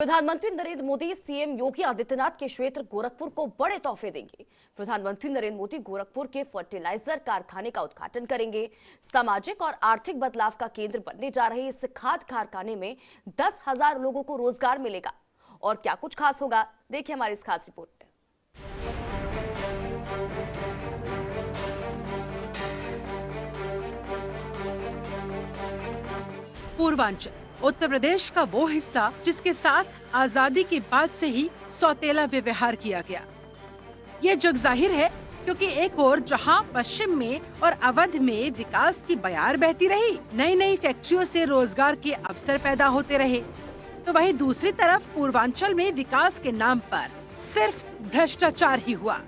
प्रधानमंत्री नरेंद्र मोदी सीएम योगी आदित्यनाथ के क्षेत्र गोरखपुर को बड़े तोहफे देंगे। प्रधानमंत्री नरेंद्र मोदी गोरखपुर के फर्टिलाइजर कारखाने का उद्घाटन करेंगे। सामाजिक और आर्थिक बदलाव का केंद्र बनने जा रहे इस खाद कारखाने में 10,000 लोगों को रोजगार मिलेगा। और क्या कुछ खास होगा, देखिए हमारी इस खास रिपोर्ट में। पूर्वांचल उत्तर प्रदेश का वो हिस्सा जिसके साथ आजादी के बाद से ही सौतेला व्यवहार किया गया। ये जग जाहिर है क्योंकि एक ओर जहां पश्चिम में और अवध में विकास की बयार बहती रही, नई नई फैक्ट्रियों से रोजगार के अवसर पैदा होते रहे, तो वहीं दूसरी तरफ पूर्वांचल में विकास के नाम पर सिर्फ भ्रष्टाचार ही हुआ।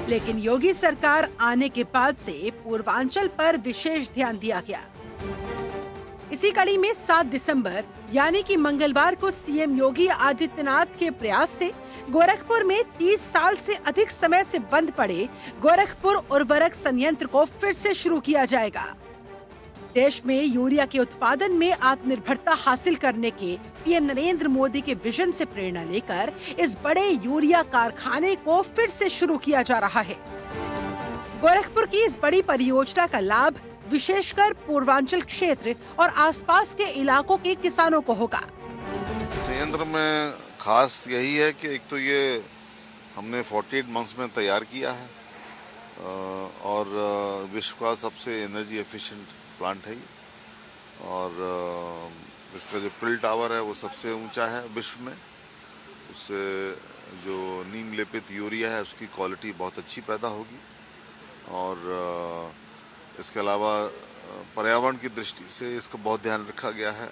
लेकिन योगी सरकार आने के बाद से पूर्वांचल पर विशेष ध्यान दिया गया। इसी कड़ी में 7 दिसंबर यानी कि मंगलवार को सीएम योगी आदित्यनाथ के प्रयास से गोरखपुर में 30 साल से अधिक समय से बंद पड़े गोरखपुर उर्वरक संयंत्र को फिर से शुरू किया जाएगा। देश में यूरिया के उत्पादन में आत्मनिर्भरता हासिल करने के पीएम नरेंद्र मोदी के विजन से प्रेरणा लेकर इस बड़े यूरिया कारखाने को फिर से शुरू किया जा रहा है। गोरखपुर की इस बड़ी परियोजना का लाभ विशेषकर पूर्वांचल क्षेत्र और आसपास के इलाकों के किसानों को होगा। संयंत्र में खास यही है कि एक तो ये हमने 48 मंथ्स में तैयार किया है और विश्व का सबसे एनर्जी एफिशिएंट प्लांट है ये। और इसका जो पिल टावर है वो सबसे ऊंचा है विश्व में। उससे जो नीम लेपित यूरिया है उसकी क्वालिटी बहुत अच्छी पैदा होगी। और इसके अलावा पर्यावरण की दृष्टि से इसका बहुत ध्यान रखा गया है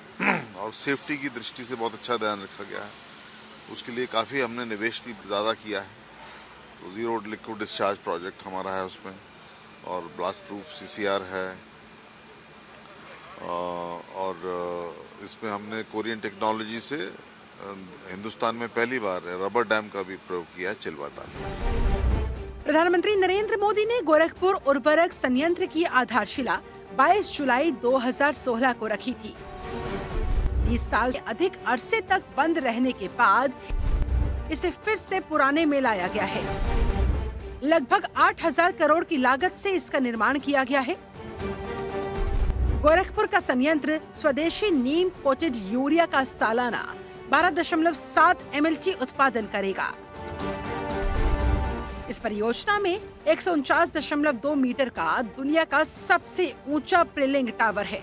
और सेफ्टी की दृष्टि से बहुत अच्छा ध्यान रखा गया है। उसके लिए काफ़ी हमने निवेश भी ज़्यादा किया है। तो जीरो लिक्विड डिस्चार्ज प्रोजेक्ट हमारा है उसमें, और ब्लास्ट प्रूफ सीसीआर है, और इसमें हमने कोरियन टेक्नोलॉजी से हिंदुस्तान में पहली बार रबर डैम का भी प्रयोग किया है चिलवाता में। प्रधानमंत्री नरेंद्र मोदी ने गोरखपुर उर्वरक संयंत्र की आधारशिला 22 जुलाई 2016 को रखी थी। 20 साल से अधिक अरसे तक बंद रहने के बाद इसे फिर से पुराने में लाया गया है। लगभग 8,000 करोड़ की लागत से इसका निर्माण किया गया है। गोरखपुर का संयंत्र स्वदेशी नीम कोटेड यूरिया का सालाना 12.7 MLT उत्पादन करेगा। इस परियोजना में 149.2 मीटर का दुनिया का सबसे ऊंचा प्रिलिंग टावर है।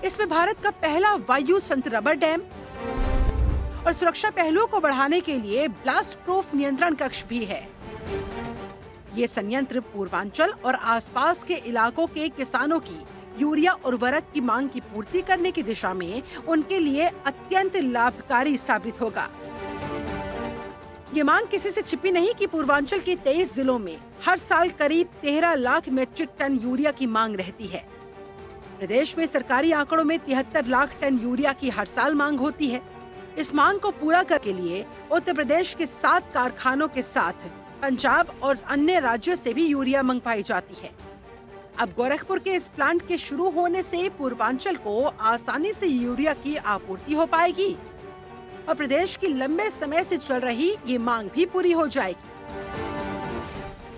इसमें भारत का पहला वायु तंत्र रबर डैम और सुरक्षा पहलुओं को बढ़ाने के लिए ब्लास्ट प्रूफ नियंत्रण कक्ष भी है। ये संयंत्र पूर्वांचल और आसपास के इलाकों के किसानों की यूरिया उर्वरक की मांग की पूर्ति करने की दिशा में उनके लिए अत्यंत लाभकारी साबित होगा। ये मांग किसी से छिपी नहीं कि पूर्वांचल के 23 जिलों में हर साल करीब 13 लाख मीट्रिक टन यूरिया की मांग रहती है। प्रदेश में सरकारी आंकड़ों में 73 लाख टन यूरिया की हर साल मांग होती है। इस मांग को पूरा करने के लिए उत्तर प्रदेश के 7 कारखानों के साथ पंजाब और अन्य राज्यों से भी यूरिया मंगवाई जाती है। अब गोरखपुर के इस प्लांट के शुरू होने से पूर्वांचल को आसानी से यूरिया की आपूर्ति हो पाएगी और प्रदेश की लंबे समय से चल रही ये मांग भी पूरी हो जाएगी।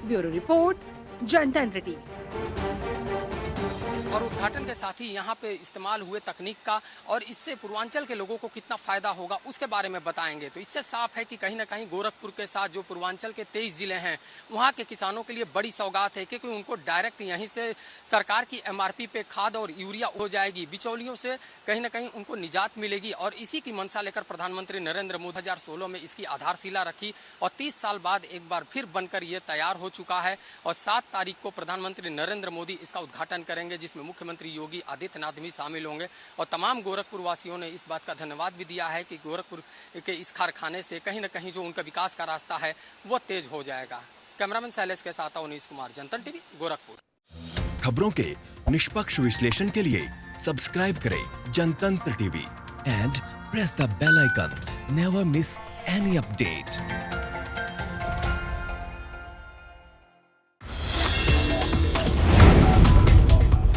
ब्यूरो रिपोर्ट, जनतंत्र टीवी। और उद्घाटन के साथ ही यहाँ पे इस्तेमाल हुए तकनीक का और इससे पूर्वांचल के लोगों को कितना फायदा होगा उसके बारे में बताएंगे। तो इससे साफ है कि कहीं ना कहीं गोरखपुर के साथ जो पूर्वांचल के 23 जिले हैं वहाँ के किसानों के लिए बड़ी सौगात है, क्योंकि उनको डायरेक्ट यहीं से सरकार की MRP पे खाद और यूरिया हो जाएगी। बिचौलियों से कहीं ना कहीं उनको निजात मिलेगी। और इसी की मंशा लेकर प्रधानमंत्री नरेंद्र मोदी 2016 में इसकी आधारशिला रखी और 30 साल बाद एक बार फिर बनकर ये तैयार हो चुका है। और 7 तारीख को प्रधानमंत्री नरेंद्र मोदी इसका उद्घाटन करेंगे, जिसमें मुख्यमंत्री योगी आदित्यनाथ भी शामिल होंगे। और तमाम गोरखपुर वासियों ने इस बात का धन्यवाद भी दिया है कि गोरखपुर के इस कारखाने से कहीं न कहीं जो उनका विकास का रास्ता है वो तेज हो जाएगा। कैमरामैन शैलेश के साथ अवनीश कुमार, जनतंत्र टीवी, गोरखपुर। खबरों के निष्पक्ष विश्लेषण के लिए सब्सक्राइब करें Janatantra TV and press the bell icon. Never miss any update.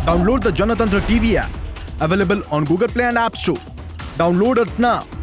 Download the Janatantra TV app, available on Google Play and App Store. Download it now